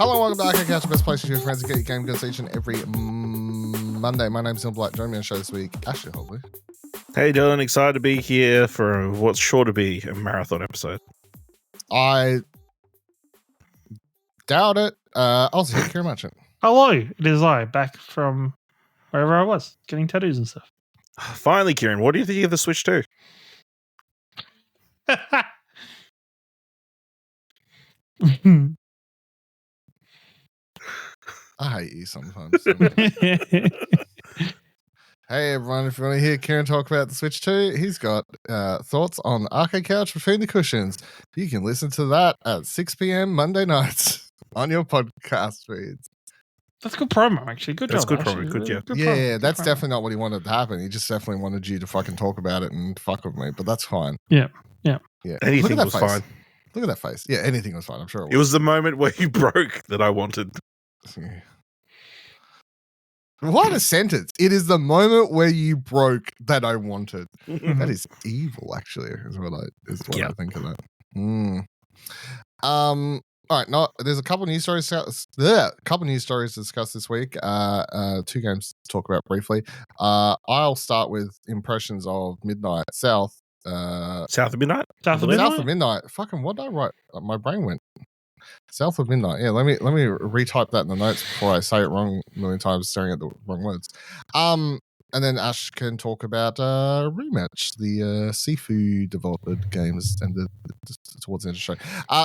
Hello, welcome to Arcade Couch, the best place to your friends to get your game goods each and every Monday. My name's Neil Black. Joining me on the show this week, Ashley Hobley. Hey Dylan, excited to be here for what's sure to be a marathon episode. I doubt it. Also, here, Kieran Merchant. Hello, it is I, back from wherever I was, getting tattoos and stuff. Finally, Kieran, what do you think of the Switch 2? I hate you sometimes. Hey everyone, if you want to hear Kieran talk about the Switch 2, he's got thoughts on Arcade Couch Between the Cushions. You can listen to that at 6 p.m. Monday nights on your podcast feeds. That's good promo, actually. Good That's job. good promo. Good, yeah. Yeah, that's definitely not what he wanted to happen. He just definitely wanted you to fucking talk about it and fuck with me, but that's fine. Yeah. Anything was face. fine. Look at that face. Yeah, anything was fine. I'm sure It was the moment where you broke that I wanted. Yeah. What a sentence. It is the moment where you broke that I wanted. That is evil, actually, is what I think of that. All right, there's a couple news stories to discuss this week. Two games to talk about briefly. I'll start with impressions of Midnight South. South of Midnight? South of South of Midnight. Fucking what did I write? My brain went. South of Midnight. Yeah, let me retype that in the notes before I say it wrong a million times, staring at the wrong words. And then Ash can talk about Rematch, the SIFU developed games, and towards the end of the show.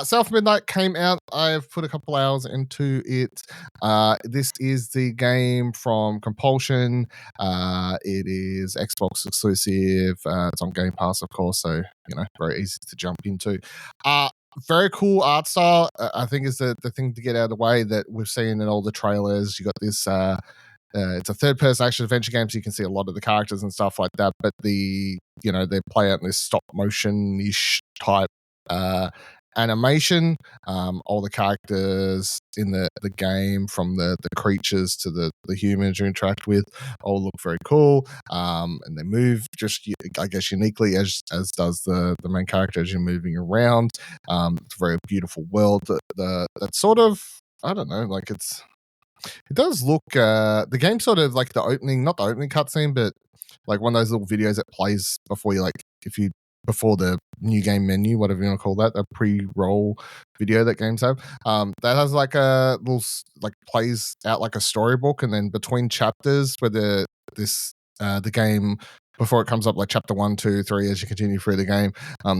South of Midnight came out. I've put a couple hours into it. This is the game from Compulsion. It is Xbox exclusive. It's on Game Pass, of course, so very easy to jump into. Very cool art style. I think is the thing to get out of the way that we've seen in all the trailers. You got this. It's a third-person action adventure game, so you can see a lot of the characters and stuff like that. But they play out in this stop motion-ish type animation. All the characters in the game, from the creatures to the humans you interact with, all look very cool. And they move just, I guess, uniquely as does the main character as you're moving around. It's a very beautiful world. That sort of, I don't know, like it does look. The game sort of like the opening, not the opening cutscene, but like one of those little videos that plays before you, before the new game menu, whatever you want to call that, a pre-roll video that games have. That has like a little, plays out like a storybook, and then between chapters where the game, before it comes up, like chapter 1, 2, 3, as you continue through the game,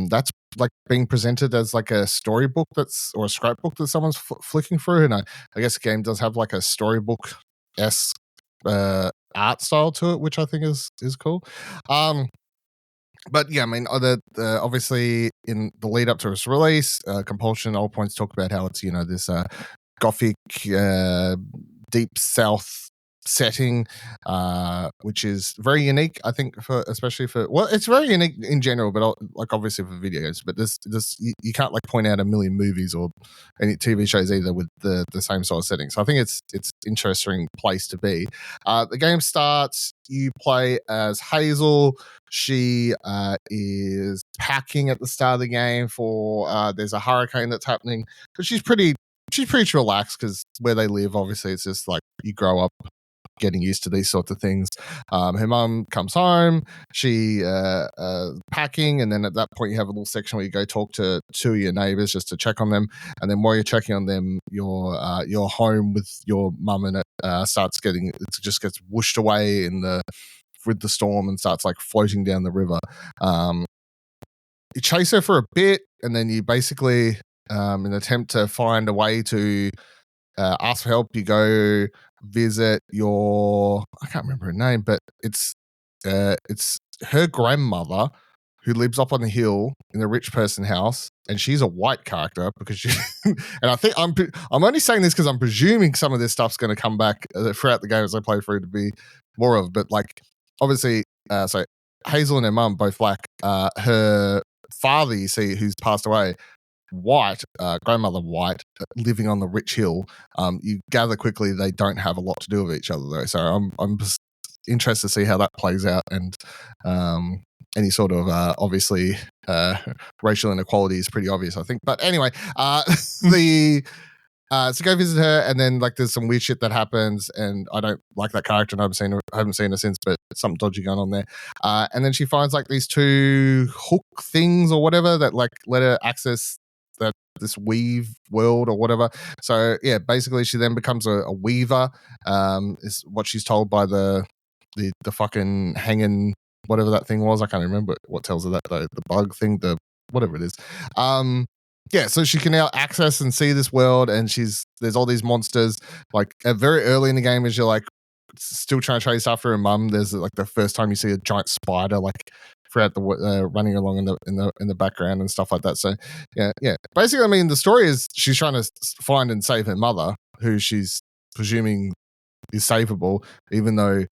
that's like being presented as like a storybook or a scrapbook that someone's flicking through. And I guess the game does have like a storybook-esque art style to it, which I think is cool. But yeah, I mean, obviously in the lead up to its release, Compulsion All Points talk about how it's this gothic deep south setting, which is very unique, I think, it's very unique in general, but like obviously for video games. But this you can't like point out a million movies or any TV shows either with the same sort of setting. So I think it's interesting place to be. The game starts. You play as Hazel. She is packing at the start of the game for there's a hurricane that's happening, because she's pretty relaxed, because where they live, obviously, it's just like you grow up getting used to these sorts of things. Her mum comes home, she packing, and then at that point you have a little section where you go talk to two of your neighbors just to check on them, and then while you're checking on them, you're home with your mum, and it just gets whooshed away with the storm and starts like floating down the river. You chase her for a bit, and then you basically, in an attempt to find a way to ask for help, you go visit I can't remember her name, but it's her grandmother, who lives up on the hill in a rich person house, and she's a white character because she and I think I'm only saying this because I'm presuming some of this stuff's going to come back throughout the game as I play through to be more of, but like obviously, so Hazel and her mum both black. Her father, you see, who's passed away, white, grandmother white, living on the rich hill. You gather quickly they don't have a lot to do with each other though, so I'm just interested to see how that plays out, and any sort of obviously racial inequality is pretty obvious, I think. But anyway, So go visit her, and then like there's some weird shit that happens, and I don't like that character, and I haven't seen her since, but something dodgy going on there. And then she finds like these two hook things or whatever that like let her access this weave world or whatever. So yeah, basically she then becomes a weaver. Is what she's told by the fucking hanging whatever that thing was. I can't remember what tells her that though. The bug thing, the whatever it is. Yeah, so she can now access and see this world, and there's all these monsters. Like very early in the game, as you're like still trying to chase after her mum, there's like the first time you see a giant spider like throughout the running along in the background and stuff like that. So yeah. Basically, I mean, the story is she's trying to find and save her mother, who she's presuming is savable, even though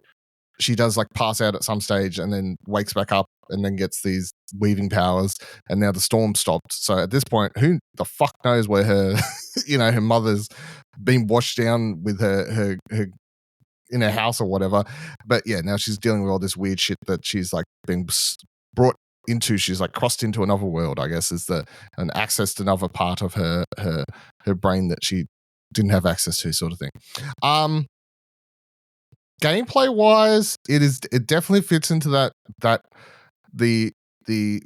she does like pass out at some stage and then wakes back up and then gets these weaving powers, and now the storm stopped. So at this point, who the fuck knows where her, her mother's been washed down with her in her house or whatever. But yeah, now she's dealing with all this weird shit that she's like been brought into. She's like crossed into another world, I guess, and accessed another part of her brain that she didn't have access to, sort of thing. Gameplay wise, it definitely fits into that the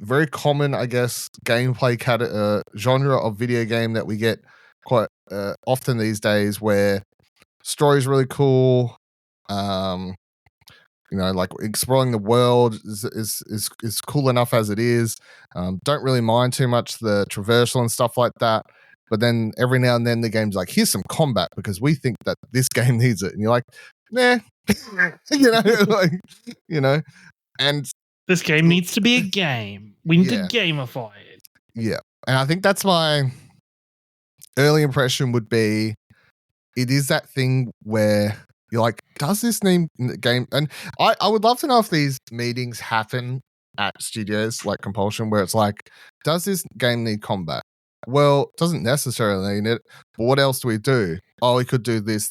very common, I guess, gameplay genre of video game that we get quite often these days, where story's really cool. Like exploring the world is cool enough as it is. Don't really mind too much the traversal and stuff like that. But then every now and then the game's like, here's some combat because we think that this game needs it. And you're like, nah. And this game needs to be a game. We need to gamify it. Yeah. And I think that's my early impression would be, it is that thing where you're like, does this game? And I would love to know if these meetings happen at studios like Compulsion, where it's like, does this game need combat? Well, it doesn't necessarily need it, but what else do we do? Oh, we could do this.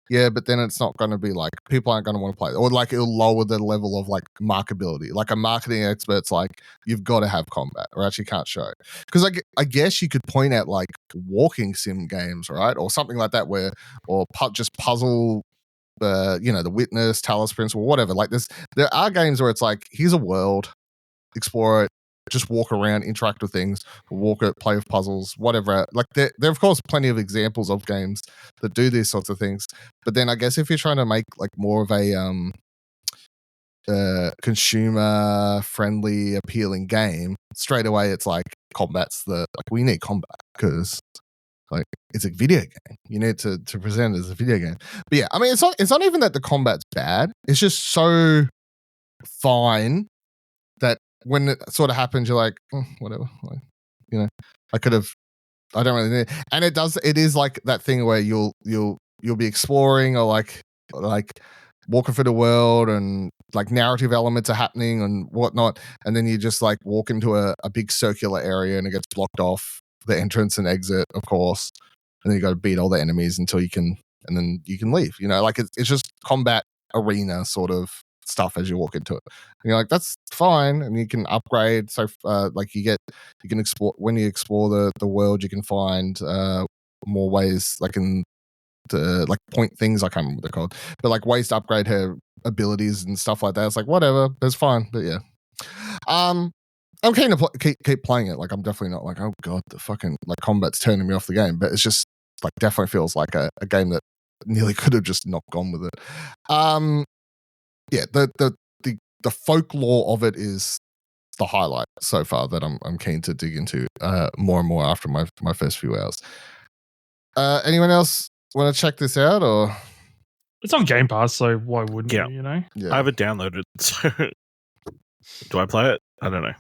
Yeah, but then it's not going to be like, people aren't going to want to play it. Or like it'll lower the level of like marketability. Like a marketing expert's like, you've got to have combat or else you can't show. Because I guess you could point at like walking sim games, right? Or something like that just puzzle, the Witness, Talos Principle, whatever. Like there are games where it's like, here's a world, explore it, just walk around, interact with things, walk it, play with puzzles, whatever. Like there are of course plenty of examples of games that do these sorts of things. But then I guess if you're trying to make like more of a consumer friendly, appealing game, straight away it's like combat's we need combat because like it's a video game. You need to present it as a video game. But yeah, I mean it's not even that the combat's bad. It's just so fine that when it sort of happens, you're like, whatever. Like, I don't really need it. And it is like that thing where you'll be exploring or like walking through the world and like narrative elements are happening and whatnot. And then you just like walk into a big circular area and it gets blocked off, the entrance and exit, of course. And then you got to beat all the enemies until you can, and then you can leave. Like it's just combat arena sort of stuff as you walk into it. And you're like, that's fine, and you can upgrade. So like you can explore, when you explore the world, you can find more ways, like in the like point things, I can't remember what they're called, but like ways to upgrade her abilities and stuff like that. It's like whatever, it's fine. But yeah, I'm keen to keep playing it. Like I'm definitely not like, oh god, the fucking like combat's turning me off the game, but it's just like definitely feels like a game that nearly could have just not gone with it. Yeah, the folklore of it is the highlight so far that I'm keen to dig into more and more after my first few hours. Anyone else want to check this out, or it's on Game Pass, so why wouldn't you? Yeah. I have it downloaded. So do I play it? I don't know.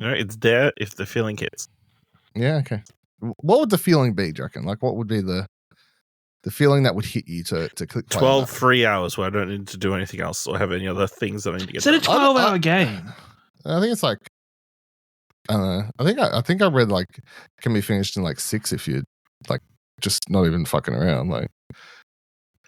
It's there if the feeling hits. Yeah, okay. What would the feeling be, do you reckon? Like, what would be the feeling that would hit you to click play? 12 free hours where I don't need to do anything else or have any other things that I need to get done. Is it a 12-hour game? I think it's like, I don't know. I think I read like it can be finished in like 6 if you like just not even fucking around. Like,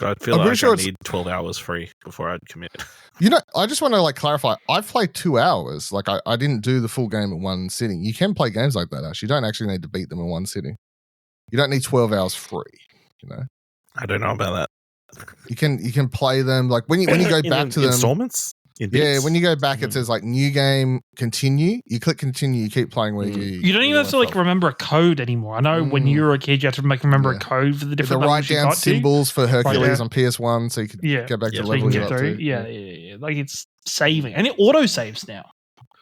I feel I'm pretty like sure I it's- need 12 hours free before I'd commit. You know, I just want to like clarify. I've played 2 hours. Like I didn't do the full game in one sitting. You can play games like that. Actually, you don't actually need to beat them in one sitting. You don't need 12 hours free. You know, I don't know about that. you can play them like when you go back to them. Installments. In Yeah, bits? when you go back, it says like new game, continue. You click continue, you keep playing where You don't where even have to left like off. remember a code anymore. I know when you were a kid, you had to remember a Yeah. code for the With different the write levels you down got symbols for Hercules down. on PS1, so you could Yeah. go back Yeah, to so the to. So level you can you're get up through. to. Yeah. Like it's saving, and it auto saves now.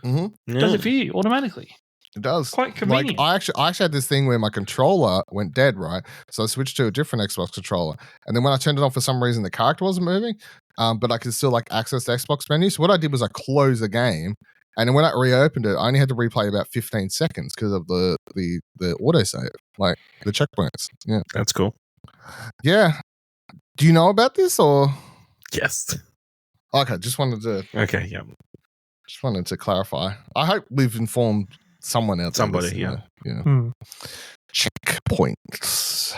Mm-hmm. Does it for you automatically? It does. Quite convenient. Like I actually had this thing where my controller went dead, right? So I switched to a different Xbox controller, and then when I turned it on for some reason, the character wasn't moving, but I could still like access the Xbox menu. So what I did was I closed the game, and then when I reopened it, I only had to replay about 15 seconds because of the autosave, like the checkpoints. Yeah, That's cool. yeah. Do you know about this or? Yes. Okay, just wanted to clarify. I hope we've informed someone out there. Somebody, yeah. Checkpoints.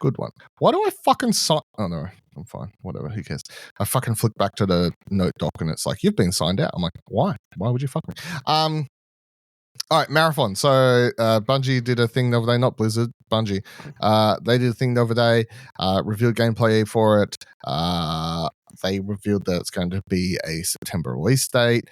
Good one. Why do I fucking sign? Oh no, I'm fine. Whatever. Who cares? I fucking flick back to the note doc and it's like, you've been signed out. I'm like, why? Why would you fuck me? All right, Marathon. So Bungie did a thing the other day, not Blizzard, Bungie. They did a thing the other day, revealed gameplay for it. They revealed that it's going to be a September release date.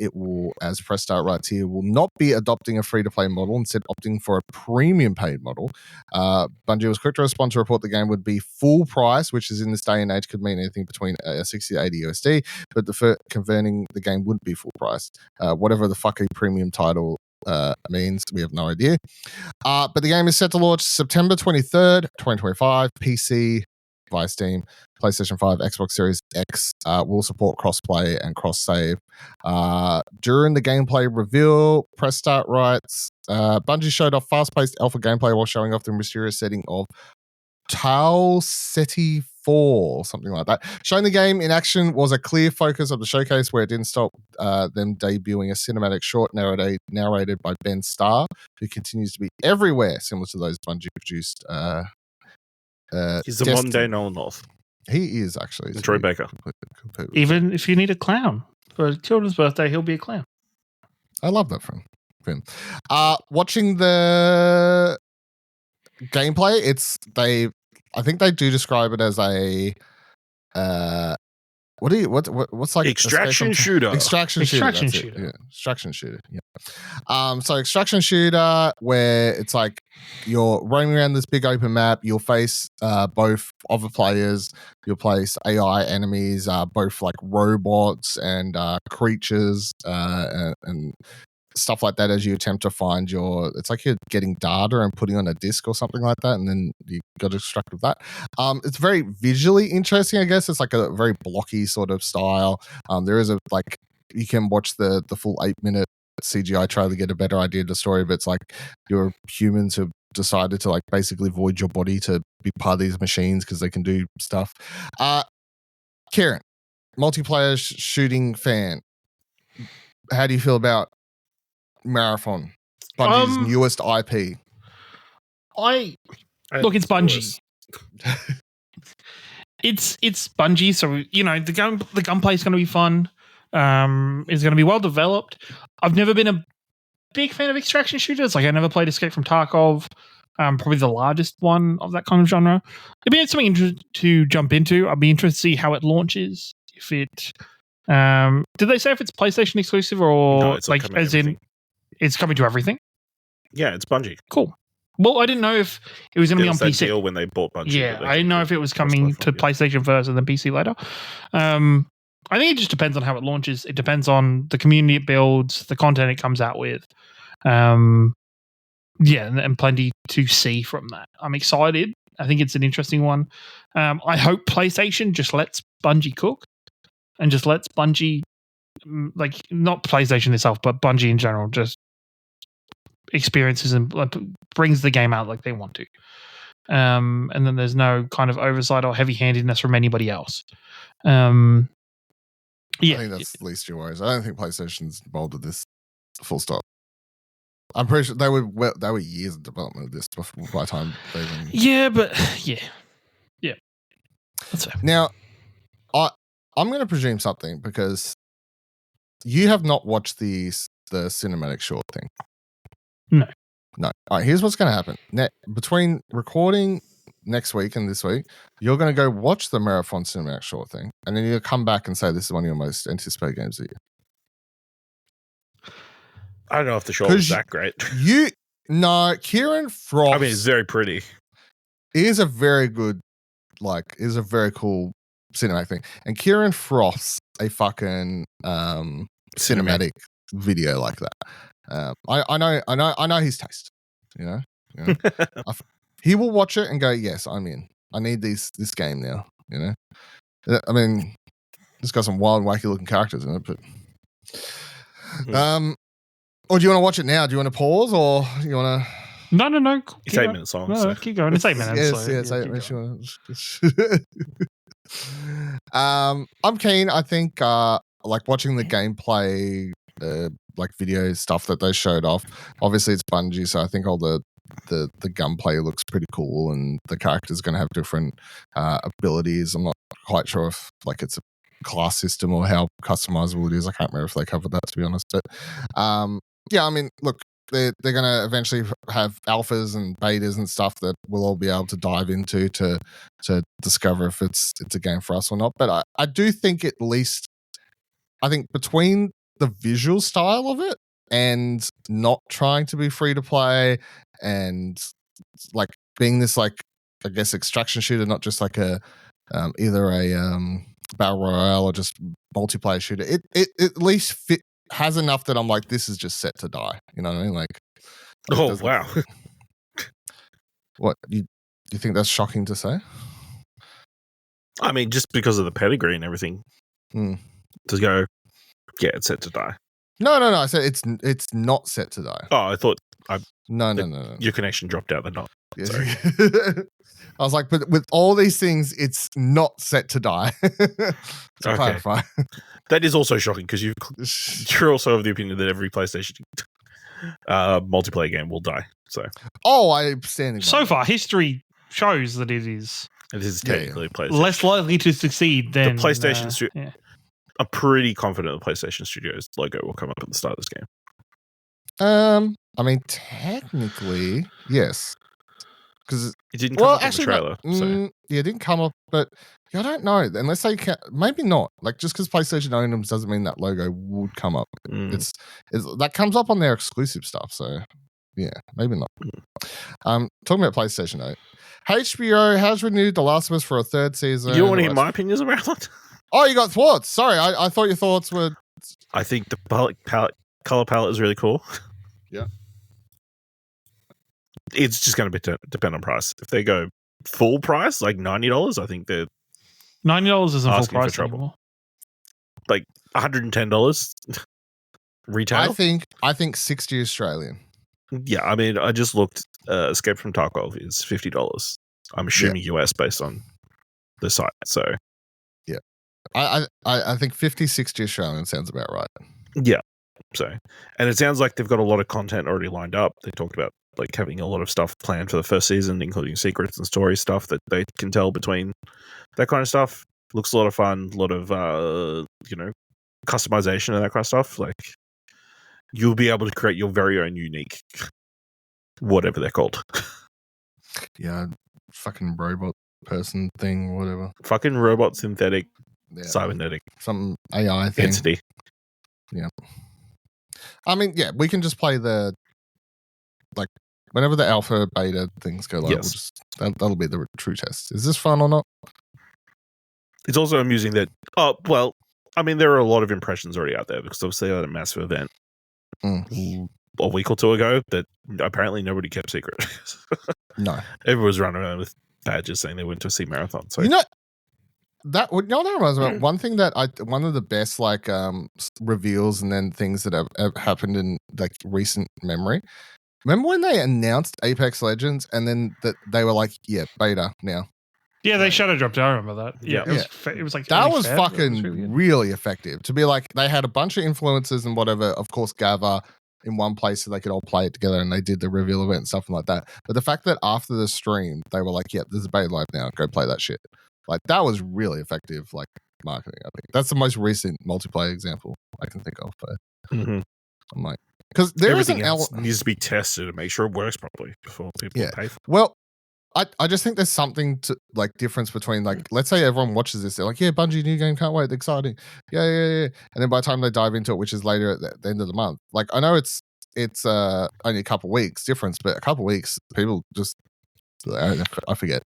It will, as Press Start writes here, will not be adopting a free-to-play model, instead opting for a premium paid model. Bungie was quick to respond to report the game would be full price, which is in this day and age could mean anything between 60 to 80 USD, but converting the game wouldn't be full price. Whatever the fucking premium title means, we have no idea. But the game is set to launch September 23rd, 2025, PC via Steam, PlayStation 5, Xbox Series X. Will support cross-play and cross-save. During the gameplay reveal, Press Start writes, Bungie showed off fast-paced alpha gameplay while showing off the mysterious setting of Tau Ceti 4, something like that. Showing the game in action was a clear focus of the showcase, where it didn't stop them debuting a cinematic short narrated by Ben Starr, who continues to be everywhere, similar to those Bungie produced. He's the modern day Nolan North. He is actually. And Troy Baker. Completely Even if you need a clown for a children's birthday, he'll be a clown. I love that from him. Watching the gameplay, I think they do describe it as a what's like extraction shooter. Extraction shooter. Yeah. Extraction shooter. Yeah. So extraction shooter, where it's like you're roaming around this big open map. You'll face both other players. You'll place AI enemies, both like robots and creatures, and stuff like that as you attempt to find it's like you're getting data and putting on a disc or something like that, and then you got to extract with that. It's very visually interesting, I guess. It's like a very blocky sort of style. There is you can watch the full 8-minute CGI trailer to get a better idea of the story, but it's like you're humans who decided to like basically void your body to be part of these machines because they can do stuff. Kieran, multiplayer shooting fan, how do you feel about Marathon, Bungie's newest IP? Look, it's Bungie. It's Bungie, so the gunplay is going to be fun. It's going to be well developed. I've never been a big fan of extraction shooters. Like I never played Escape from Tarkov, probably the largest one of that kind of genre. It'd be something interesting to jump into. I'd be interested to see how it launches. If it, did they say if it's PlayStation exclusive or no, it's like as in it's coming to everything? Yeah, it's Bungie. Cool. Well, I didn't know if it was going to be on that PC. Deal when they bought Bungie. Yeah, I didn't know if it was coming to PlayStation first and then PC later. I think it just depends on how it launches. It depends on the community it builds, the content it comes out with. And plenty to see from that. I'm excited. I think it's an interesting one. I hope PlayStation just lets Bungie cook and just lets Bungie, like not PlayStation itself, but Bungie in general, just experiences and brings the game out like they want to. And then there's no kind of oversight or heavy-handedness from anybody else. I think that's the least your worries. I don't think PlayStation's involved with this. Full stop. I'm pretty sure they were years of development of this by the time they. Yeah, but yeah, That's fair. Now, I'm going to presume something because you have not watched the cinematic short thing. No. All right, here's what's going to happen. Between recording next week and this week, you're going to go watch the Marathon cinematic short thing, and then you'll come back and say this is one of your most anticipated games of the year. I don't know if the short was that great. Kieran Frost. I mean, it's very pretty. Is a very good, is a very cool cinematic thing. And Kieran Frost's a fucking cinematic video like that. I know his taste. You know? He will watch it and go, "Yes, I'm in. I need this game now." You know? I mean, it's got some wild, wacky looking characters in it, but or do you want to watch it now? Do you want to pause, or you want to? No. It's 8 minutes long. No, keep going. It's 8 minutes. Yes, 8 minutes. I'm keen. I think watching the gameplay, video stuff that they showed off. Obviously, it's Bungie, so I think all the gunplay looks pretty cool, and the character's going to have different abilities. I'm not quite sure if it's a class system or how customizable it is. I can't remember if they covered that, to be honest. But I mean, look, they're going to eventually have alphas and betas and stuff that we'll all be able to dive into to discover if it's a game for us or not. But I do think at least, I think between the visual style of it and not trying to be free to play and being this I guess extraction shooter, not just either a battle royale or just multiplayer shooter, it at least has enough that I'm like, this is just set to die. You know what I mean? Oh wow! What you think that's shocking to say? I mean, just because of the pedigree and everything, to go, yeah, it's set to die. No. I said it's not set to die. Oh, I thought no. Your connection dropped out. They're not. Yes. Sorry. I was like, but with all these things, it's not set to die. To clarify. That is also shocking because you're also of the opinion that every PlayStation multiplayer game will die. So, I'm standing. So far, history shows that it is. It is technically PlayStation. Less likely to succeed than the PlayStation Studio. I'm pretty confident the PlayStation Studios logo will come up at the start of this game. I mean, technically, yes, because it didn't come up in the trailer. Yeah, it didn't come up, but I don't know. Unless they can, maybe not. Just because PlayStation owned them doesn't mean that logo would come up. It's that comes up on their exclusive stuff. So yeah, maybe not. Talking about PlayStation 8, HBO has renewed The Last of Us for a third season. You want to hear my opinions about that? Oh, you got thoughts? Sorry, I thought your thoughts were. I think the color palette is really cool. Yeah. It's just going to depend on price. If they go full price, like $90, I think they're $90 isn't full price for trouble. anymore. Like $110 retail. I think 60 Australian. Yeah, I mean, I just looked. Escape from Tarkov is $50. I'm assuming US based on the site. So yeah, I think 50, 60 Australian sounds about right. Yeah. So, and it sounds like they've got a lot of content already lined up. They talked about having a lot of stuff planned for the first season, including secrets and story stuff that they can tell between that kind of stuff. Looks a lot of fun, a lot of customization and that kind of stuff. You'll be able to create your very own unique whatever they're called. Yeah, fucking robot person thing, whatever. Fucking robot synthetic, cybernetic, some AI thing. Entity. Yeah. I mean, yeah, we can just play the whenever the alpha beta things go live, yes. that'll be the true test. Is this fun or not? It's also amusing that I mean, there are a lot of impressions already out there because obviously they had a massive event a week or two ago that apparently nobody kept secret. No. Everyone was running around with badges saying they went to see Marathon. So that reminds me of one thing that one of the best reveals and then things that have happened in recent memory. Remember when they announced Apex Legends and then that they were like, yeah, beta now. Yeah, they shadow dropped it. I remember that. Yeah, it was like that was fucking really effective to be like they had a bunch of influencers and whatever, of course, gather in one place so they could all play it together, and they did the reveal event and stuff like that. But the fact that after the stream they were like, "Yeah, there's a beta live now. Go play that shit." Like that was really effective, like marketing. I think that's the most recent multiplayer example I can think of. But I'm like, because there is everything else needs to be tested to make sure it works properly before people pay for it. Well, I just think there's something to like difference between like, let's say everyone watches this, they're like, yeah, Bungie new game, can't wait, exciting, yeah, and then by the time they dive into it, which is later at the end of the month, like I know it's only a couple of weeks difference, but a couple of weeks people just I forget,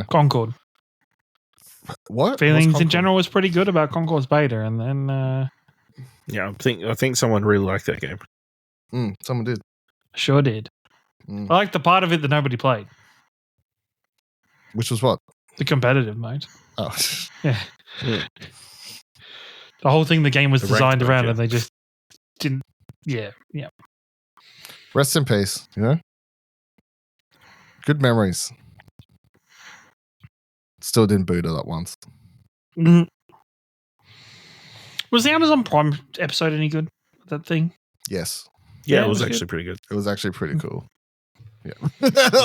Concord. What feelings in general was pretty good about Concord's beta, and then I think someone really liked that game. Someone did. Sure did. I like the part of it that nobody played. Which was what? The competitive mode. Oh. Yeah. The whole thing the game was designed around, and they just didn't. Yeah. Rest in peace, Good memories. Still didn't boot it that once. Was the Amazon Prime episode any good? That thing? Yes. Yeah, it was actually pretty good. It was actually pretty cool. Yeah.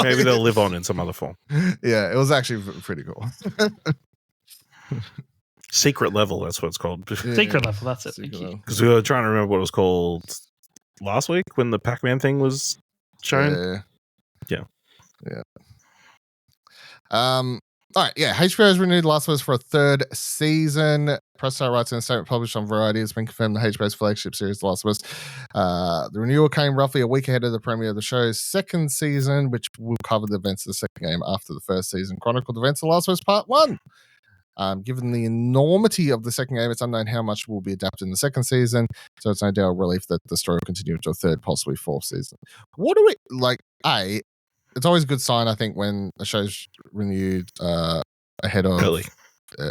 Maybe they'll live on in some other form. Yeah, it was actually pretty cool. Secret Level, that's what it's called. Secret Level, that's it. Because we were trying to remember what it was called last week when the Pac-Man thing was shown. Yeah. All right, HBO has renewed Last of Us for a third season. Press Star writes in a statement published on Variety. It's been confirmed that HBO's flagship series, The Last of Us. The renewal came roughly a week ahead of the premiere of the show's second season, which will cover the events of the second game after the first season chronicled events of The Last of Us Part 1. Given the enormity of the second game, it's unknown how much will be adapted in the second season, so it's no doubt a relief that the story will continue into a third, possibly fourth season. What do we, like, it's always a good sign, I think, when a show's renewed ahead of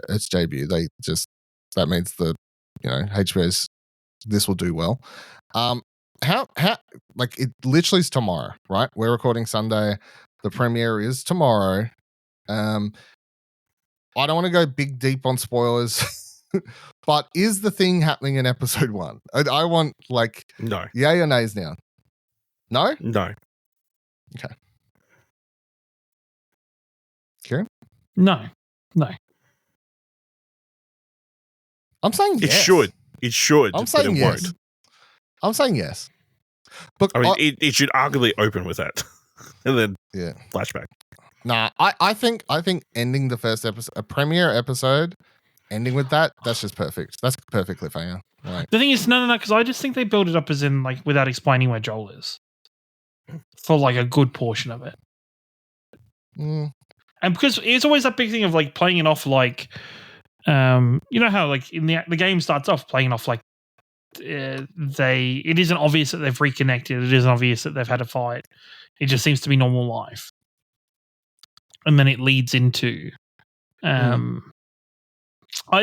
its debut. That means that HBO's this will do well. How like it literally is tomorrow, right? We're recording Sunday. The premiere is tomorrow. I don't want to go big deep on spoilers, but is the thing happening in episode 1? I want no, yay or nays now. No. Okay. Kieran? No. I'm saying yes. It should. I'm saying yes. Won't. I'm saying yes. But I mean, it should arguably open with that, and then flashback. Nah, I think ending the first episode, a premiere episode, ending with that's just perfect. That's perfect cliffhanger. Right. The thing is, no, because I just think they build it up as in without explaining where Joel is for a good portion of it. And because it's always that big thing of playing it off you know how in the game starts off playing off it isn't obvious that they've reconnected. It isn't obvious that they've had a fight. It just seems to be normal life, and then it leads into. I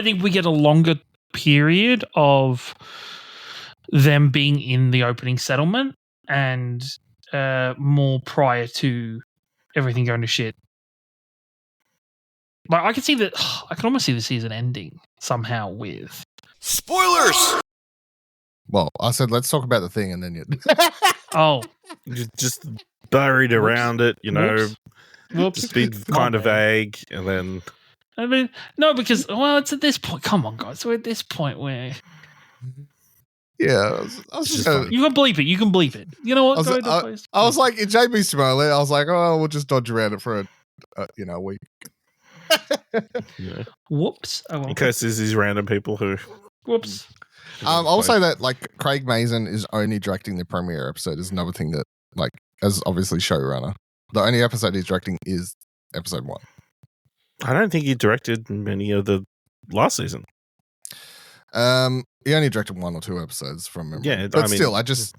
think we get a longer period of them being in the opening settlement and more prior to everything going to shit. I can see that. I can almost see the season ending somehow with spoilers. Well, I said let's talk about the thing, and then you. Oh, just buried around it, Whoops. Just be kind of vague, and then. I mean, no, because it's at this point. Come on, guys. We're at this point where. Yeah, I was just gonna, you can bleep it. You can bleep it. You know what? I was like, in JB's tomorrow. I was like, oh, we'll just dodge around it for a week. Yeah. Whoops. In case there's these random people who. Whoops. I'll say that Craig Mazin is only directing the premiere episode is another thing that as obviously showrunner. The only episode he's directing is episode 1. I don't think he directed many of the last season. He only directed 1 or 2 episodes from memory. Yeah, but still, I just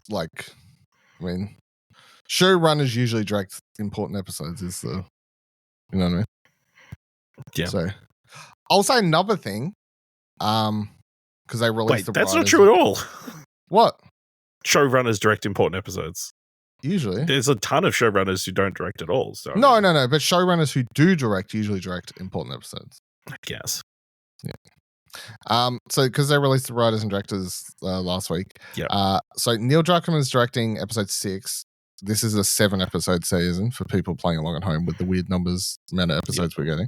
showrunners usually direct important episodes. Is the you know what I mean? Yeah. So I'll say another thing, because they released the. That's not true at all. What? Showrunners direct important episodes. Usually, there's a ton of showrunners who don't direct at all. So no. But showrunners who do direct usually direct important episodes. I guess. Yeah. So because they released the writers and directors last week. Yeah. So Neil Druckmann is directing episode 6. This is a 7-episode season for people playing along at home with the weird numbers amount of episodes we're getting.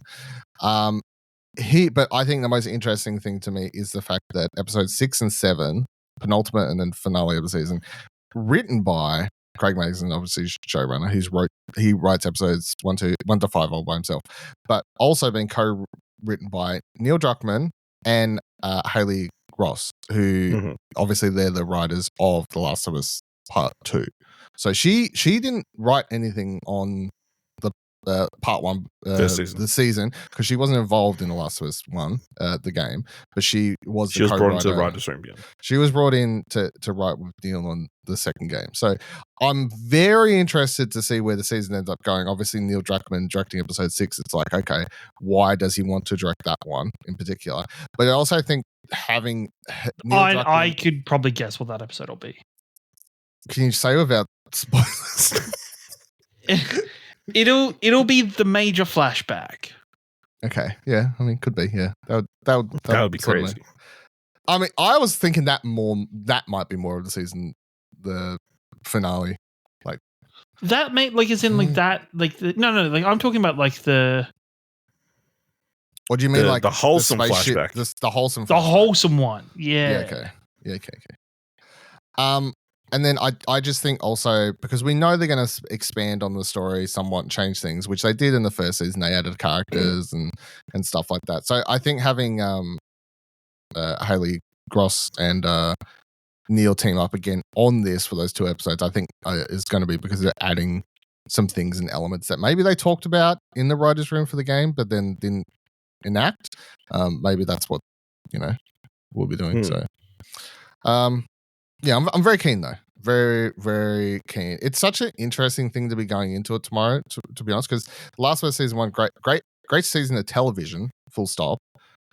But I think the most interesting thing to me is the fact that episodes 6 and 7, penultimate and then finale of the season, written by Craig Mazin, obviously showrunner, he writes episodes 1 to 5 all by himself, but also being co-written by Neil Druckmann and Haley Ross, who obviously they're the writers of The Last of Us Part 2. So she didn't write anything on the part 1 the season, because she wasn't involved in The Last of Us 1, the game, but she was brought into the writer's room. Yeah. She was brought in to write with Neil on the second game. So I'm very interested to see where the season ends up going. Obviously, Neil Druckmann directing episode 6, it's like, okay, why does he want to direct that one in particular? But I also think having Neil Druckmann, I could probably guess what that episode will be. Can you say without spoilers? It'll be the major flashback. Okay, yeah. I mean, could be. Yeah, that would be crazy. I mean, I was thinking that might be more of the season, the finale, like that. Is in like that. Like no. Like I'm talking about like the. What do you mean, like the wholesome flashback? The wholesome. The wholesome one. Yeah. Okay. Yeah. Okay. And then I just think also, because we know they're going to expand on the story somewhat and change things, which they did in the first season. They added characters and stuff like that. So I think having Haley Gross and Neil team up again on this for those 2 episodes, I think is going to be because they're adding some things and elements that maybe they talked about in the writer's room for the game, but then didn't enact. Maybe that's what, we'll be doing. So, yeah, I'm very keen though. Very, very keen. It's such an interesting thing to be going into it tomorrow, to be honest, because Last of Us Season 1, great season of television, full stop.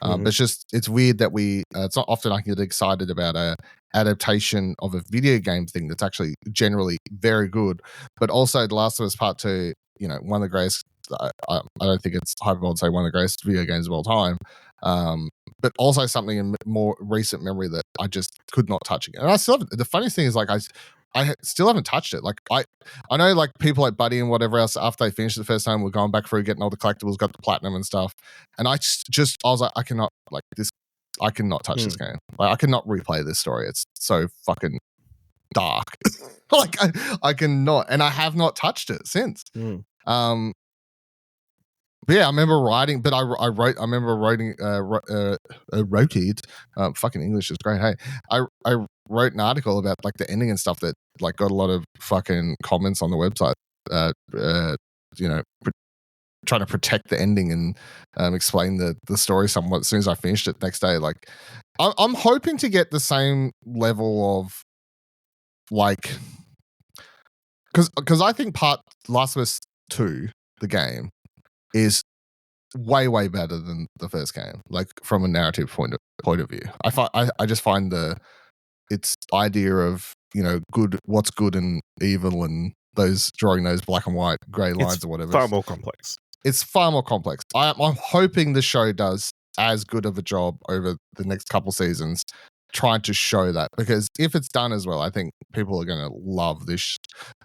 But it's weird that it's not often I can get excited about a adaptation of a video game thing that's actually generally very good. But also The Last of Us Part 2, one of the greatest, I don't think it's hyperbole to say one of the greatest video games of all time. But also something in more recent memory that I just could not touch again. And I still haven't. The funniest thing is, like, I still haven't touched it. Like, I know, like, people like Buddy and whatever else, after they finished it the first time, were going back through getting all the collectibles, got the platinum and stuff. And I was like, I cannot touch this game. Like, I cannot replay this story. It's so fucking dark. Like, I cannot, and I have not touched it since. But yeah, I remember writing, but I remember writing, wrote it. Fucking English is great. Hey, I wrote an article about like the ending and stuff that like got a lot of fucking comments on the website. Trying to protect the ending and explain the story somewhat as soon as I finished it next day. Like, I'm hoping to get the same level of like, because I think Last of Us 2, the game, is way, way better than the first game, like from a narrative point of view. I just find its idea of, good, what's good and evil, and drawing those black and white grey lines or whatever. Far more complex. It's far more complex. I'm hoping the show does as good of a job over the next couple seasons trying to show that, because if it's done as well, I think people are going to love this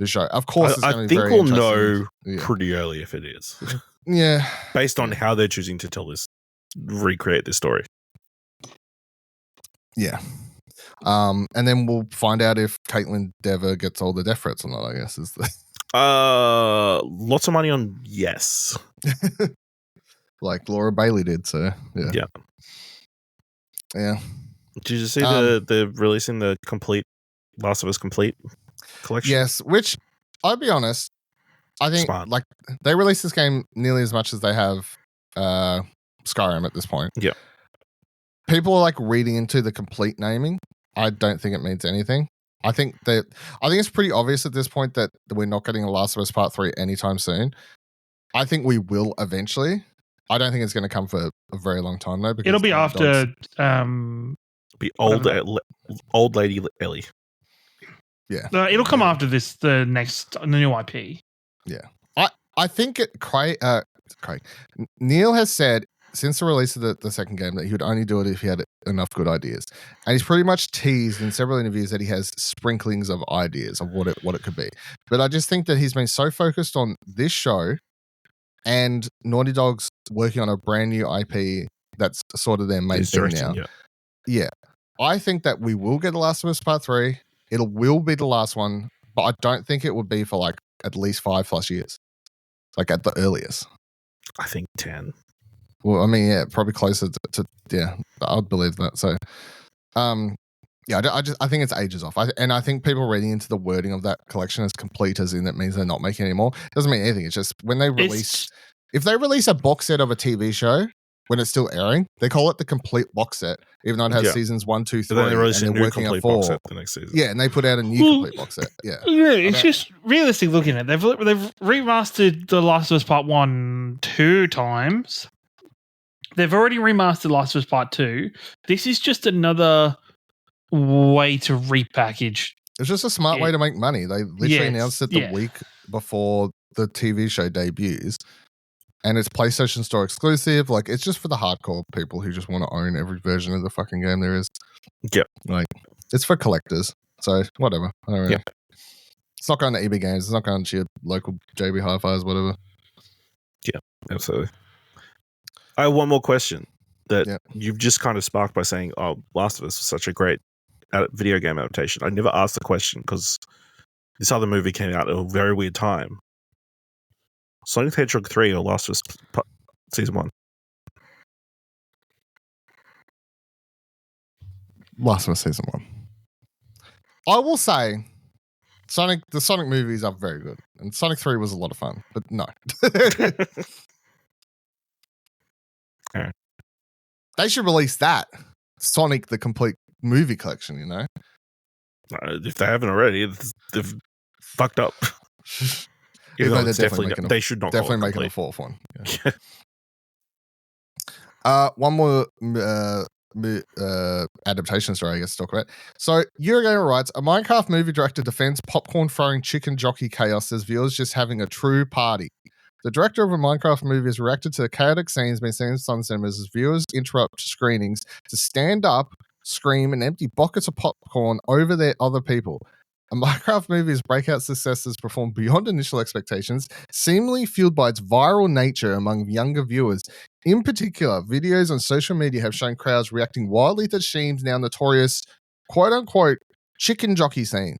show. Of course, it's going to be very interesting. I think we'll know pretty early if it is. Yeah. Based on how they're choosing to recreate this story. Yeah. And then we'll find out if Caitlin Dever gets all the death threats or not, I guess. Lots of money on yes. Like Laura Bailey did, so yeah. Yeah. Did you see the releasing the complete Last of Us Complete collection? Yes, which I'll be honest, I think like they released this game nearly as much as they have Skyrim at this point. Yeah. People are like reading into the complete naming. I don't think it means anything. I think it's pretty obvious at this point that we're not getting a Last of Us Part 3 anytime soon. I think we will eventually. I don't think it's going to come for a very long time though. Because it'll be after old lady Ellie. Yeah. It'll come after the new IP. Yeah. I think Craig Neil has said since the release of the second game that he would only do it if he had enough good ideas. And he's pretty much teased in several interviews that he has sprinklings of ideas of what it could be. But I just think that he's been so focused on this show and Naughty Dog's working on a brand new IP That's sort of their main thing now. Yeah. I think that we will get The Last of Us Part 3. It will be the last one, but I don't think it would be for like at least 5+ years. Like at the earliest. I think 10. Well, I mean, yeah, probably closer to yeah, I'd believe that. So, yeah, I think it's ages off. I think people reading into the wording of that collection as complete as in that means they're not making it anymore. It doesn't mean anything. It's just when they release, if they release a box set of a TV show when it's still airing, they call it the complete box set, even though it has seasons 1, 2, 3, and they're working at 4. Box set the next season. Yeah, and they put out a new complete box set. Yeah, it's just realistic looking at it. They've remastered The Last of Us Part 1 2 times. They've already remastered Last of Us Part 2. This is just another way to repackage. It's just a smart way to make money. They literally announced it the week before the TV show debuts. And it's PlayStation Store exclusive. Like, it's just for the hardcore people who just want to own every version of the fucking game there is. Yep. Like, it's for collectors. So, whatever. I don't really. It's not going to EB Games. It's not going to your local JB Hi-Fi's, whatever. Yeah, absolutely. I have one more question that you've just kind of sparked by saying, oh, Last of Us was such a great video game adaptation. I never asked the question because this other movie came out at a very weird time. Sonic the Hedgehog 3 or Last of Us Season 1? Last of Us Season 1. I will say the Sonic movies are very good. And Sonic 3 was a lot of fun. But no. All right. They should release that. Sonic the complete movie collection, you know? If they haven't already, they've fucked up. Even though they should not definitely making a fourth one. Yeah. One more adaptation story I guess to talk about. So Eurogamer writes, a Minecraft movie director defends popcorn throwing chicken jockey chaos as viewers just having a true party. The director of a Minecraft movie has reacted to the chaotic scenes being seen in some cinemas as viewers interrupt screenings to stand up, scream, and empty buckets of popcorn over their other people. A Minecraft movie's breakout success has performed beyond initial expectations, seemingly fueled by its viral nature among younger viewers. In particular, videos on social media have shown crowds reacting wildly to Sheem's now notorious quote-unquote chicken jockey scene.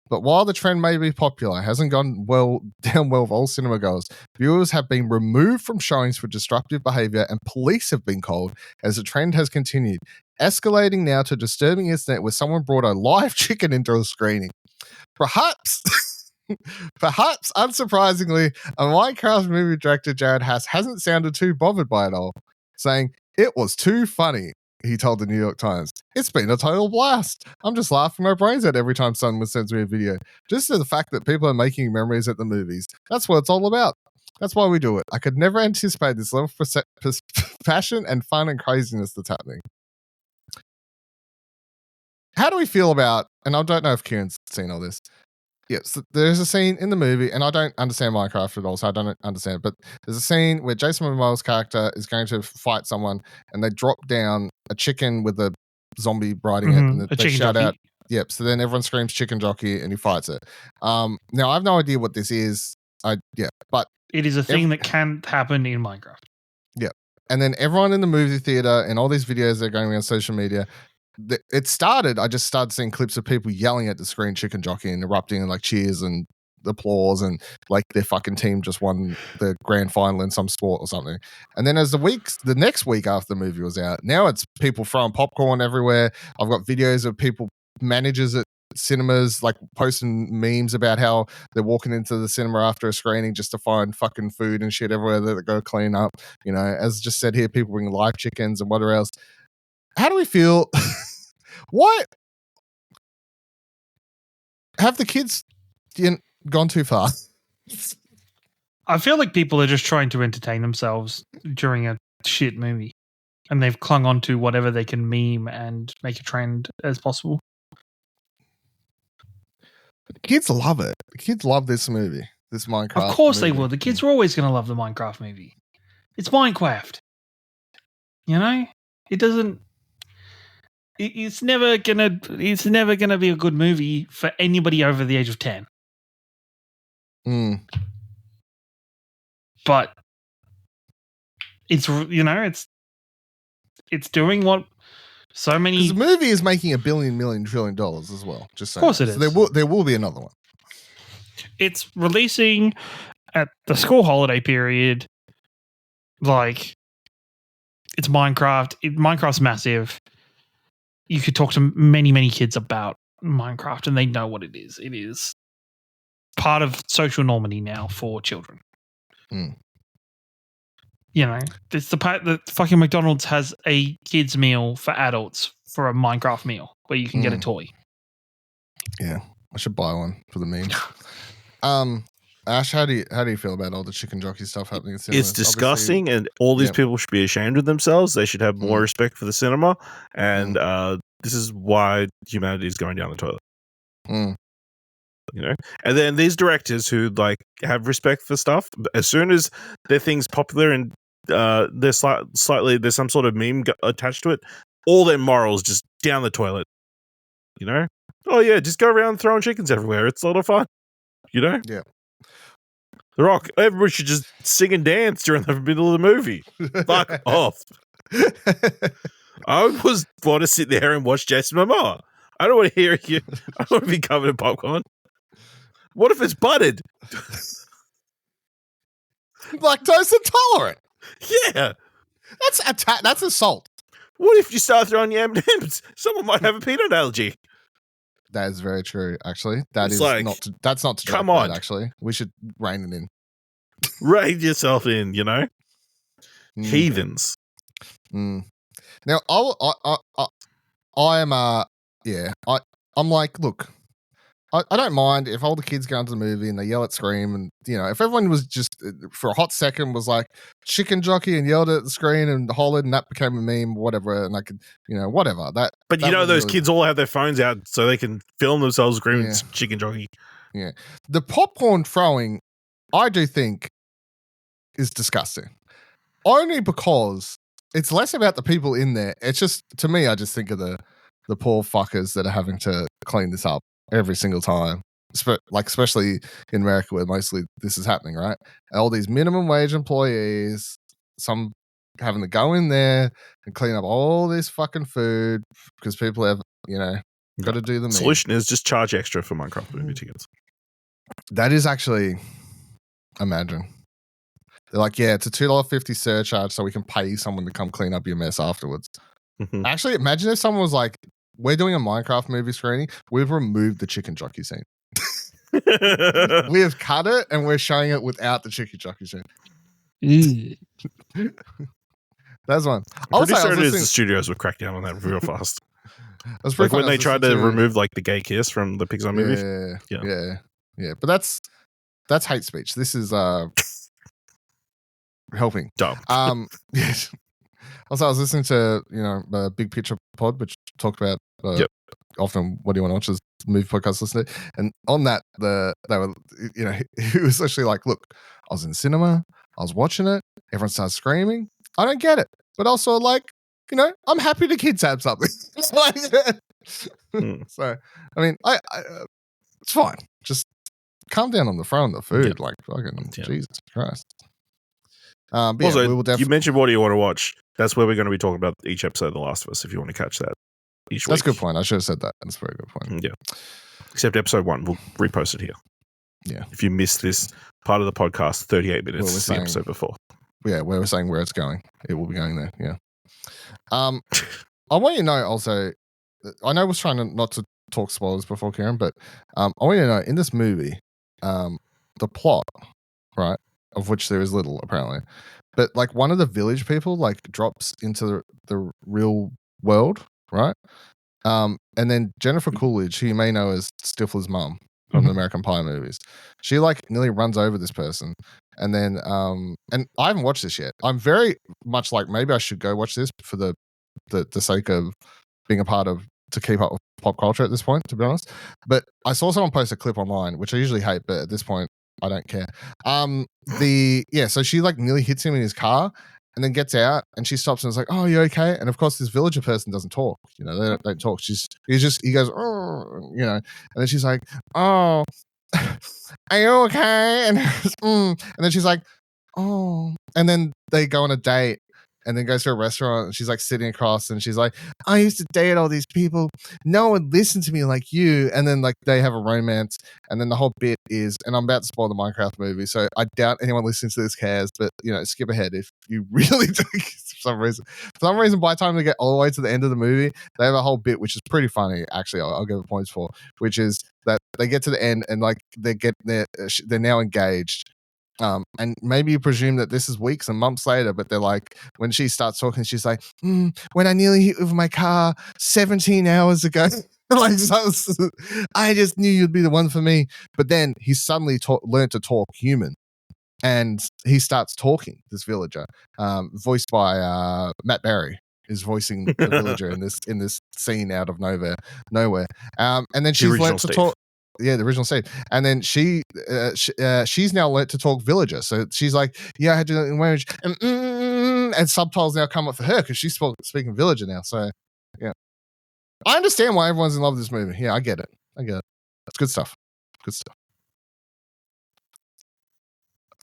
But while the trend may be popular, it hasn't gone down well with all cinema goers. Viewers have been removed from showings for disruptive behavior and police have been called as the trend has continued, escalating now to a disturbing incident where someone brought a live chicken into a screening. Perhaps unsurprisingly, a Minecraft movie director, Jared Hass, hasn't sounded too bothered by it all, saying, "It was too funny," he told the New York Times. "It's been a total blast. I'm just laughing my brains out every time someone sends me a video. Just the fact that people are making memories at the movies. That's what it's all about. That's why we do it. I could never anticipate this level of passion and fun and craziness that's happening." How do we feel about, and I don't know if Kieran's seen all this. Yes, there's a scene in the movie, and I don't understand Minecraft at all, so I don't understand it, but there's a scene where Jason Momoa's character is going to fight someone, and they drop down a chicken with a zombie riding it, and they shout out, yep, so then everyone screams chicken jockey, and he fights it. Now, I have no idea what this is, but... It is a thing that can happen in Minecraft. Yeah, and then everyone in the movie theater, and all these videos that are going around social media... It started, I just started seeing clips of people yelling at the screen chicken jockey and erupting and like cheers and applause and like their fucking team just won the grand final in some sport or something. And then as the next week after the movie was out, now it's people throwing popcorn everywhere. I've got videos of people, managers at cinemas, like posting memes about how they're walking into the cinema after a screening just to find fucking food and shit everywhere that they go clean up. You know, as just said here, people bring live chickens and whatever else. How do we feel? What? Have the kids gone too far? I feel like people are just trying to entertain themselves during a shit movie. And they've clung on to whatever they can meme and make a trend as possible. But kids love it. The kids love this movie, this Minecraft Of course movie. they will. The kids are always going to love the Minecraft movie. It's Minecraft. You know? It doesn't... It's never gonna be a good movie for anybody over the age of 10. But it's it's doing what so many. Because the movie is making $1 billion, $1 trillion as well. Just so of course it is. So there will be another one. It's releasing at the school holiday period. Like, it's Minecraft. Minecraft's massive. You could talk to many, many kids about Minecraft, and they know what it is. It is part of social normity now for children. Mm. You know, it's the part that fucking McDonald's has a kids meal for adults for a Minecraft meal where you can get a toy. Yeah, I should buy one for the memes. Ash, how do you feel about all the chicken jockey stuff happening in cinemas? It's disgusting, and all these people should be ashamed of themselves. They should have more respect for the cinema, and this is why humanity is going down the toilet. You know, and then these directors who like have respect for stuff, as soon as their thing's popular and there's slightly there's some sort of meme attached to it, all their morals just down the toilet. You know, oh yeah, just go around throwing chickens everywhere. It's a lot of fun. You know, yeah. The Rock, everybody should just sing and dance during the middle of the movie. Fuck off. I want to sit there and watch Jason Momoa. I don't want to hear you. I don't want to be covered in popcorn. What if it's buttered? Lactose intolerant. Yeah. That's assault. What if you start throwing your M&Ms? Someone might have a peanut allergy. That is very true, actually. That's not to come on. Actually. We should rein it in. Rein yourself in, you know? Heathens. Now, I'm like, look, I don't mind if all the kids go into the movie and they yell at screen, and you know, if everyone was just for a hot second was like chicken jockey and yelled at the screen and hollered, and that became a meme, whatever, and I could, you know, whatever. But you know, those kids all have their phones out so they can film themselves screaming chicken jockey. Yeah, the popcorn throwing, I do think, is disgusting. Only because it's less about the people in there. It's just, to me, I just think of the poor fuckers that are having to clean this up every single time, especially in America where mostly this is happening, right? And all these minimum wage employees, some having to go in there and clean up all this fucking food because people have, you know, got to do the solution is just charge extra for Minecraft movie tickets. That is actually, imagine. They're like, yeah, it's a $2.50 surcharge so we can pay someone to come clean up your mess afterwards. Actually, imagine if someone was like, we're doing a Minecraft movie screening, we've removed the chicken jockey scene. We have cut it and we're showing it without the chicken jockey scene. That's one. I'm pretty certain the studios would crack down on that real fast. That's like when they tried to remove like the gay kiss from the Pixar movies. Yeah. But that's hate speech. This is helping. Dumb. Yes. Also, I was listening to, you know, Big Picture Pod, which talked about often what do you want to watch as movie podcast listener. And on that, they were, you know, he was actually like, look, I was in the cinema, I was watching it, everyone started screaming. I don't get it. But also, like, you know, I'm happy the kids have something. So, I mean, I it's fine. Just calm down on the front of the food. Like, fucking Jesus Christ. But also, we will you mentioned what do you want to watch. That's where we're going to be talking about each episode of The Last of Us, if you want to catch that each week. That's a good point. I should have said that. That's a very good point. Yeah. Except episode 1, we'll repost it here. Yeah. If you missed this part of the podcast, 38 minutes is the episode before. Yeah, where we're saying where it's going. It will be going there. Yeah. I want you to know also, I know I was trying not to talk spoilers before, Kieran, but I want you to know, in this movie, the plot, right, of which there is little apparently, but like one of the village people like drops into the real world, right? And then Jennifer Coolidge, who you may know as Stifler's mum from the American Pie movies, she like nearly runs over this person. And then, and I haven't watched this yet. I'm very much like, maybe I should go watch this for the sake of being a part of, to keep up with pop culture at this point, to be honest. But I saw someone post a clip online, which I usually hate, but at this point, I don't care. So she like nearly hits him in his car and then gets out and she stops and is like, oh, you okay? And of course, this villager person doesn't talk. You know, they don't talk. He goes, oh, you know, and then she's like, oh, are you okay? And then she's like, oh, and then they go on a date and then goes to a restaurant and she's like sitting across and she's like, I used to date all these people. No one listened to me like you. And then like they have a romance. And then the whole bit is, and I'm about to spoil the Minecraft movie, so I doubt anyone listening to this cares, but skip ahead if you really do for some reason. For some reason, by the time they get all the way to the end of the movie, they have a whole bit which is pretty funny, actually, I'll give it points for, which is that they get to the end and like they're now engaged. And maybe you presume that this is weeks and months later, but they're like, when she starts talking, she's like, when I nearly hit with my car 17 hours ago, like, so, I just knew you'd be the one for me. But then he suddenly learned to talk human, and he starts talking, this villager, voiced by Matt Berry, is voicing the villager in this scene out of nowhere. And then she's learned to talk. Yeah, the original Steve. And then she's now learnt to talk villager. So she's like, yeah, I had to learn language. And subtitles now come up for her because she's speaking villager now. So, yeah. I understand why everyone's in love with this movie. Yeah, I get it. It's good stuff.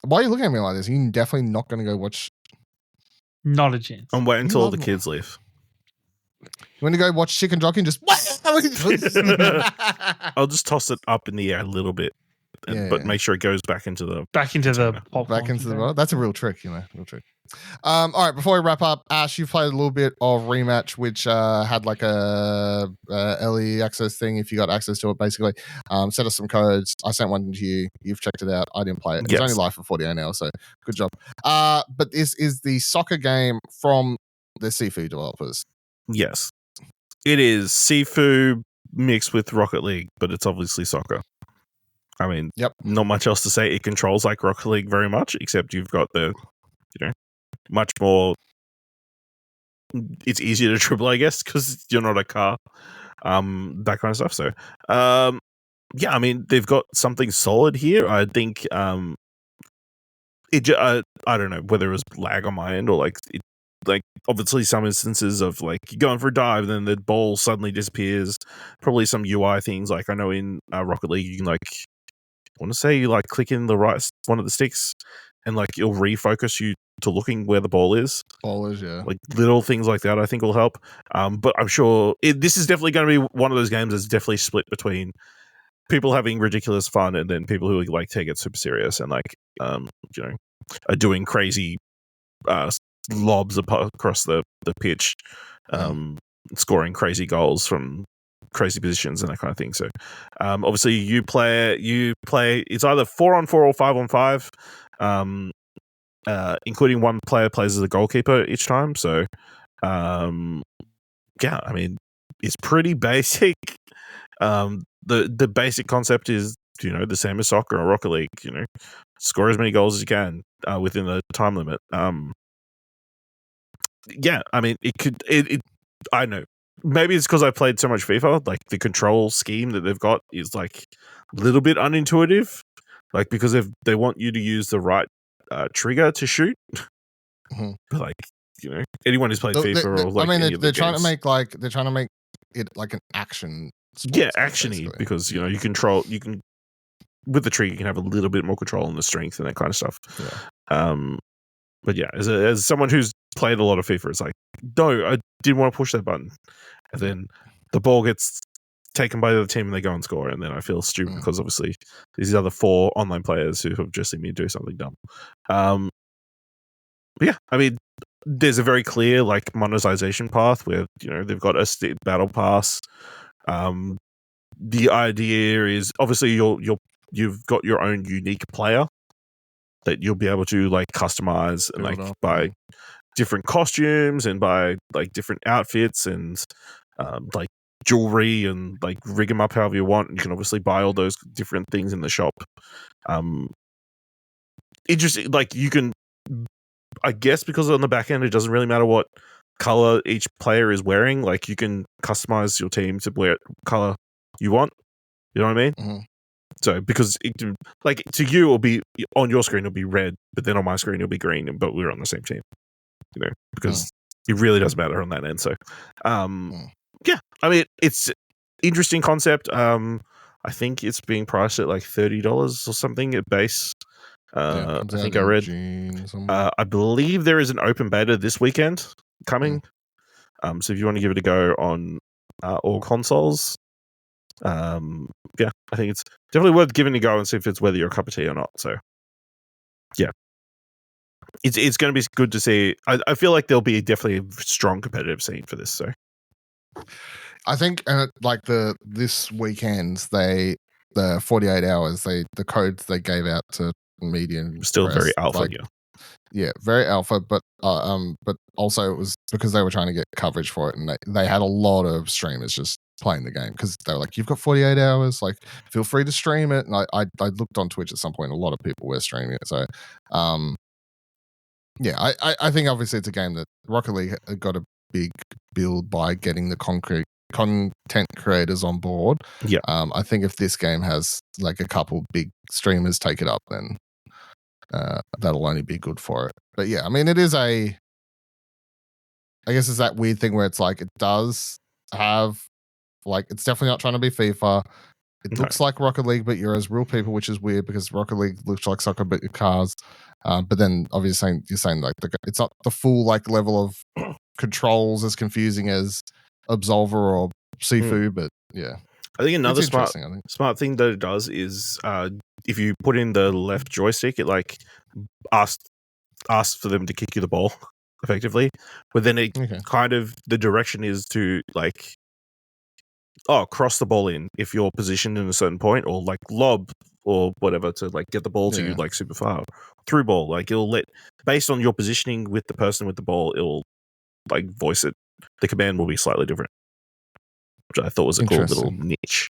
Why are you looking at me like this? You're definitely not going to go watch. Not a chance. I'm waiting until all the kids leave. You want to go watch Chicken Jockey and just I'll just toss it up in the air a little bit, but make sure it goes back into the the. That's a real trick, real trick. All right, before we wrap up, Ash, you played a little bit of Rematch, which had like a early access thing. If you got access to it, basically, set us some codes. I sent one to you. You've checked it out. I didn't play it. It's only live for 48 hours, so good job. But this is the soccer game from the SIFU developers. Yes, it is SIFU mixed with Rocket League, but it's obviously soccer. I mean, not much else to say. It controls like Rocket League very much, except you've got the, much more. It's easier to dribble, I guess, because you're not a car. That kind of stuff. So, I mean, they've got something solid here. I think, I don't know whether it was lag on my end or like obviously some instances of like you're going for a dive and then the ball suddenly disappears. Probably some UI things. Like I know in Rocket League you can I want to say you like click in the right one of the sticks and like it'll refocus you to looking where the ball is. Yeah. Like little things like that I think will help. But I'm sure this is definitely going to be one of those games that's definitely split between people having ridiculous fun and then people who like take it super serious and like are doing crazy lobs across the pitch, scoring crazy goals from crazy positions and that kind of thing. So obviously you play it's either 4-on-4 or 5-on-5, including one player plays as a goalkeeper each time. So I mean it's pretty basic. The basic concept is the same as soccer or Rocket League. Score as many goals as you can within the time limit. I mean, I know. Maybe it's because I played so much FIFA. Like the control scheme that they've got is like a little bit unintuitive. Like because they want you to use the right trigger to shoot. But like anyone who's played FIFA or like they're trying to make it like an action. Actiony because you can with the trigger you can have a little bit more control on the strength and that kind of stuff. Yeah. But yeah, as someone who's played a lot of FIFA, it's like, no, I didn't want to push that button. And then the ball gets taken by the other team and they go and score. And then I feel stupid because obviously these other 4 online players who have just seen me do something dumb. But yeah, I mean, there's a very clear like monetization path where, they've got a battle pass. The idea is obviously you've got your own unique player that you'll be able to like customize and like buy different costumes and buy like different outfits and like jewelry and like rig them up however you want. And you can obviously buy all those different things in the shop. Interesting. Like you can, I guess, because on the back end it doesn't really matter what color each player is wearing. Like you can customize your team to wear color you want. You know what I mean? So because like to you it'll be on your screen it'll be red, but then on my screen it'll be green, but we're on the same team. Because it really does matter on that end. So I mean it's interesting concept. I think it's being priced at like $30 or something at base. I think I read. I believe there is an open beta this weekend coming. So if you want to give it a go on all consoles, I think it's definitely worth giving it a go and see if it's whether you're a cup of tea or not. So, yeah, it's going to be good to see. I feel like there'll be definitely a strong competitive scene for this. So, I think this weekend, the 48 hours, the codes they gave out to media and still press, very alpha, yeah, very alpha, but also it was because they were trying to get coverage for it, and they had a lot of streamers just playing the game because they were like, you've got 48 hours, like feel free to stream it. And I looked on Twitch at some point, a lot of people were streaming it. So yeah, I think obviously it's a game that Rocket League got a big build by getting the concrete content creators on board. Yeah. I think if this game has like a couple big streamers take it up, then that'll only be good for it. But yeah, I mean, it is I guess it's that weird thing where it's like it does have like it's definitely not trying to be FIFA. It looks like Rocket League, but you're as real people, which is weird because Rocket League looks like soccer, but your cars. But then obviously you're saying like it's not the full like level of controls as confusing as Absolver or SIFU, but yeah. I think another smart thing that it does is if you put in the left joystick, it like asks for them to kick you the ball effectively, but then it kind of the direction is to like cross the ball in if you're positioned in a certain point, or like lob or whatever to like get the ball to you like super far through ball. Like it'll let based on your positioning with the person with the ball, it'll like voice it. The command will be slightly different, which I thought was a cool little niche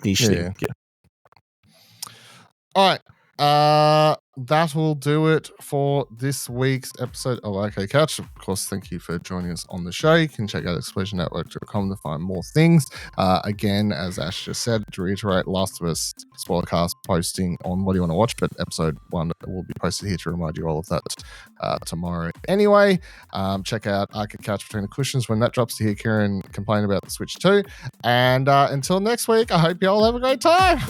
thing. Yeah. All right. That will do it for this week's episode of OK Couch. Of course, thank you for joining us on the show. You can check out explosionnetwork.com to find more things. Again, as Ash just said, to reiterate, Last of Us spoilercast posting on What Do You Want to Watch, but episode 1 will be posted here to remind you all of that tomorrow. Anyway, check out Arcade Couch Between the Cushions when that drops to hear Kieran complain about the Switch 2. And until next week, I hope you all have a great time.